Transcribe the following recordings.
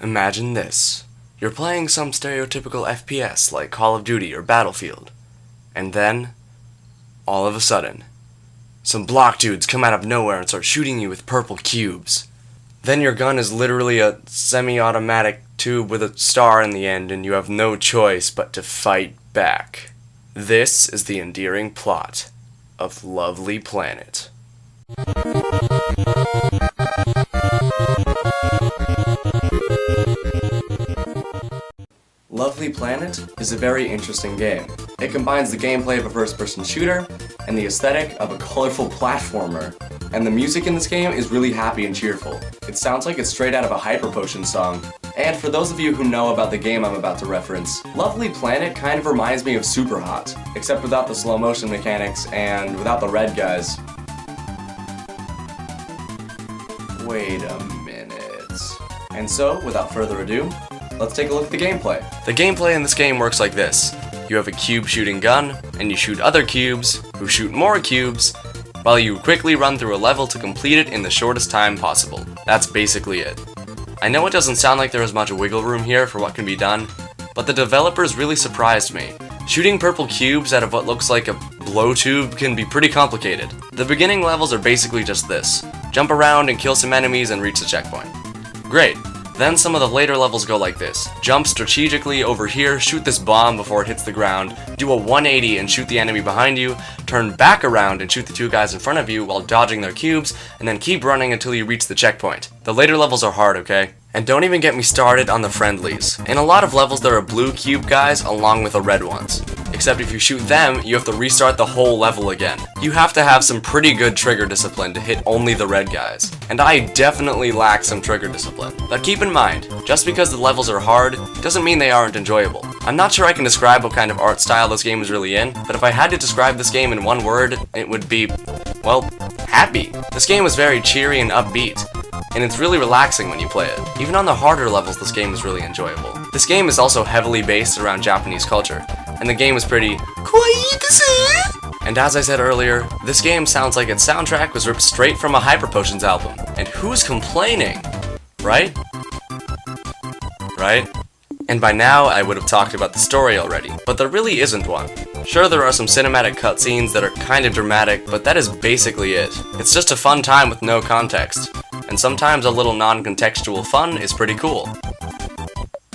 Imagine this. You're playing some stereotypical FPS like Call of Duty or Battlefield. And then, all of a sudden, some block dudes come out of nowhere and start shooting you with purple cubes. Then your gun is literally a semi-automatic tube with a star in the end, and you have no choice but to fight back. This is the endearing plot of Lovely Planet. Lovely Planet is a very interesting game. It combines the gameplay of a first-person shooter and the aesthetic of a colorful platformer. And the music in this game is really happy and cheerful. It sounds like it's straight out of a Hyper Potion song. And for those of you who know about the game I'm about to reference, Lovely Planet kind of reminds me of Super Hot, except without the slow motion mechanics and without the red guys. Wait a minute. And so, without further ado, let's take a look at the gameplay. The gameplay in this game works like this. You have a cube shooting gun, and you shoot other cubes, who shoot more cubes, while you quickly run through a level to complete it in the shortest time possible. That's basically it. I know it doesn't sound like there is much wiggle room here for what can be done, but the developers really surprised me. Shooting purple cubes out of what looks like a blow tube can be pretty complicated. The beginning levels are basically just this. Jump around and kill some enemies and reach the checkpoint. Great. Then some of the later levels go like this. Jump strategically over here, shoot this bomb before it hits the ground, do a 180 and shoot the enemy behind you, turn back around and shoot the two guys in front of you while dodging their cubes, and then keep running until you reach the checkpoint. The later levels are hard, okay? And don't even get me started on the friendlies. In a lot of levels there are blue cube guys along with the red ones. Except if you shoot them, you have to restart the whole level again. You have to have some pretty good trigger discipline to hit only the red guys. And I definitely lack some trigger discipline. But keep in mind, just because the levels are hard, doesn't mean they aren't enjoyable. I'm not sure I can describe what kind of art style this game is really in, but if I had to describe this game in one word, it would be, well, happy. This game is very cheery and upbeat, and it's really relaxing when you play it. Even on the harder levels, this game is really enjoyable. This game is also heavily based around Japanese culture, and the game is pretty kawaii. And as I said earlier, this game sounds like its soundtrack was ripped straight from a Hyper Potions album. And who's complaining? Right? Right? And by now, I would have talked about the story already, but there really isn't one. Sure, there are some cinematic cutscenes that are kind of dramatic, but that is basically it. It's just a fun time with no context, and sometimes a little non-contextual fun is pretty cool.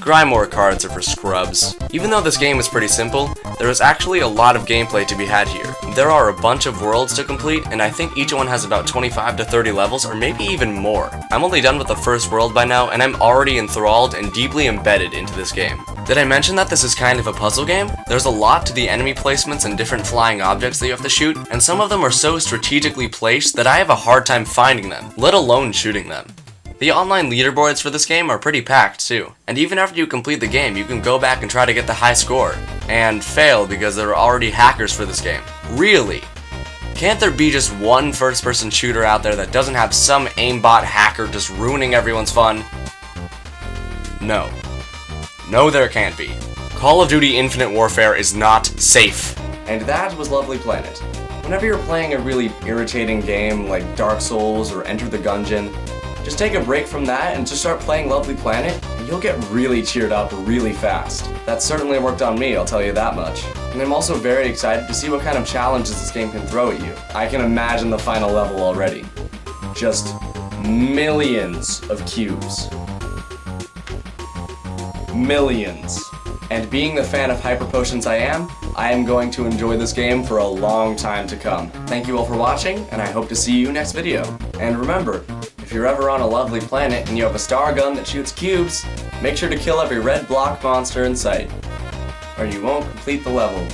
Grimoire cards are for scrubs. Even though this game is pretty simple, there is actually a lot of gameplay to be had here. There are a bunch of worlds to complete, and I think each one has about 25 to 30 levels, or maybe even more. I'm only done with the first world by now, and I'm already enthralled and deeply embedded into this game. Did I mention that this is kind of a puzzle game? There's a lot to the enemy placements and different flying objects that you have to shoot, and some of them are so strategically placed that I have a hard time finding them, let alone shooting them. The online leaderboards for this game are pretty packed too, and even after you complete the game, you can go back and try to get the high score, and fail because there are already hackers for this game. Really? Can't there be just one first-person shooter out there that doesn't have some aimbot hacker just ruining everyone's fun? No. No, there can't be. Call of Duty Infinite Warfare is not safe. And that was Lovely Planet. Whenever you're playing a really irritating game like Dark Souls or Enter the Gungeon, just take a break from that and just start playing Lovely Planet, and you'll get really cheered up really fast. That certainly worked on me, I'll tell you that much. And I'm also very excited to see what kind of challenges this game can throw at you. I can imagine the final level already. Just millions of cubes. Millions. And being the fan of Hyper Potions I am going to enjoy this game for a long time to come. Thank you all for watching, and I hope to see you next video. And remember, if you're ever on a lovely planet and you have a star gun that shoots cubes, make sure to kill every red block monster in sight, or you won't complete the level.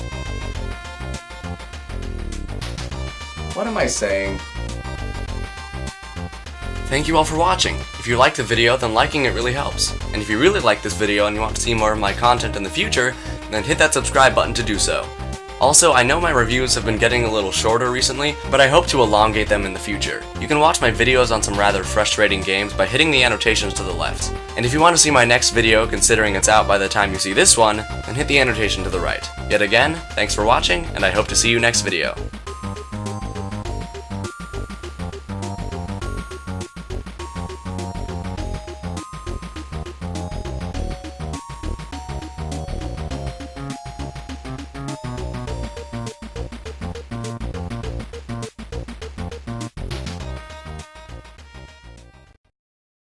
What am I saying? Thank you all for watching. If you liked the video, then liking it really helps. And if you really like this video and you want to see more of my content in the future, then hit that subscribe button to do so. Also, I know my reviews have been getting a little shorter recently, but I hope to elongate them in the future. You can watch my videos on some rather frustrating games by hitting the annotations to the left. And if you want to see my next video, considering it's out by the time you see this one, then hit the annotation to the right. Yet again, thanks for watching, and I hope to see you next video.